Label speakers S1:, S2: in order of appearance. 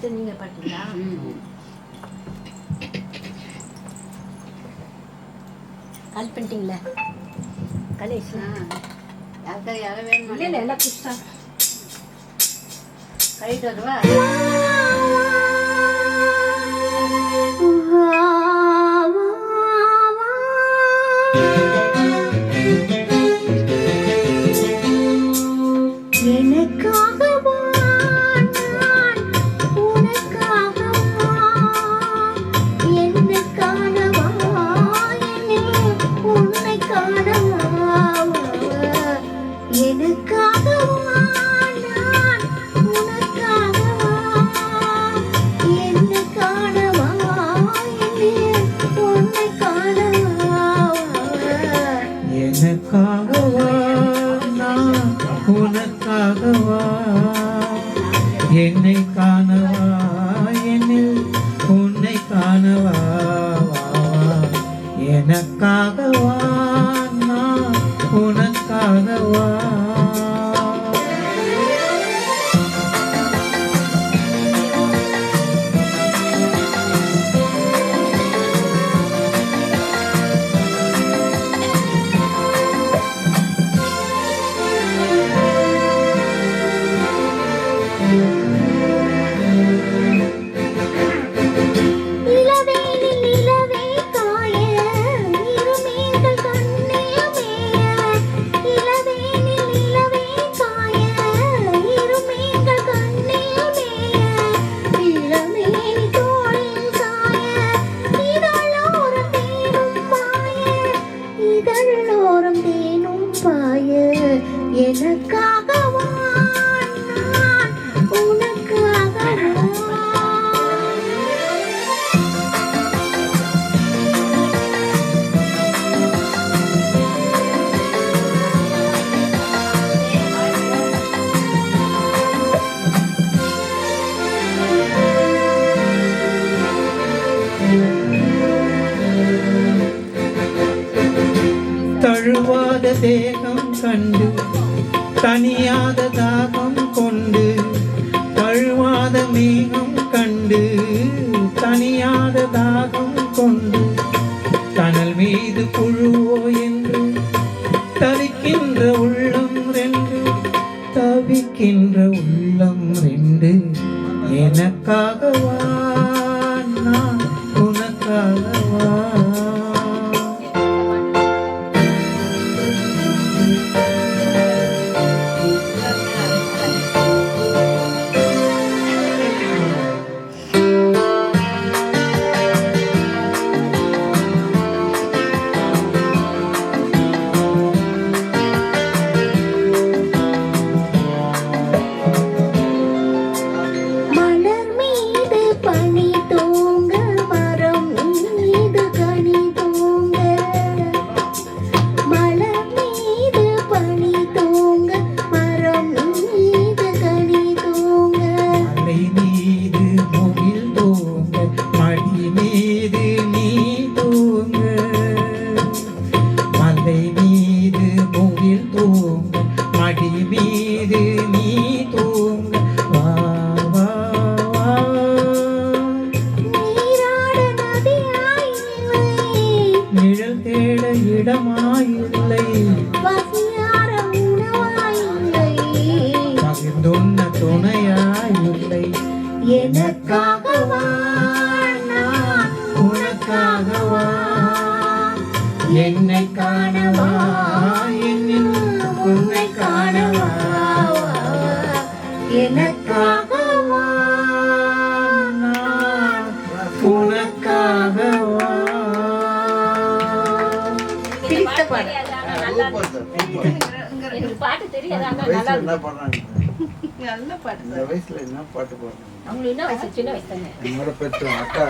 S1: நீங்க பாத்தீங்களா? கால் பண்ணிட்டீங்களா? கலேஷ்
S2: யாரை வேணும்?
S1: இல்லை எல்லாம் குடிச்சா
S2: கைட்டு வருவா.
S3: எனக்காகவா நான் உனக்காகவா என்னை காணவா என்னில் உன்னை காணவா எனக்காகவா நான் உனக்காகவா
S4: எனக்காகவா நான் உனக்காகவா
S3: தழுவாத தேகம் கண்டு தனியாத தாகம் கொண்டு தழுவாத மேகம் கண்டு தனியாத தாகம் கொண்டு தனல் மீது புழுவோ என்று தவிக்கின்ற உள்ளம் ரெண்டு தவிக்கின்ற உள்ளம் ரெண்டு எனக்காகவா நான் உனக்காகவா நிழல் தேட இடமாயில்லை பகிர்ந்துண்ண துணையாயில்லை
S4: எனக்காகவா நான் உனக்காகவா
S3: என்னை காணவா என்னில் உன்னை காணவா
S4: எனக்காகவா
S3: நான் உனக்காகவா
S1: பிடித்த பாட்டு எனக்கு பாட்டு தெரியாது.
S2: என்ன பண்றாங்க?
S1: நல்ல பாட்டு.
S2: இந்த வயசுல என்ன பாட்டு பாடுறாங்க?
S1: அவங்க என்ன வயசு? சின்ன வயசு தானே.
S2: என்னோட பெற்ற அக்கா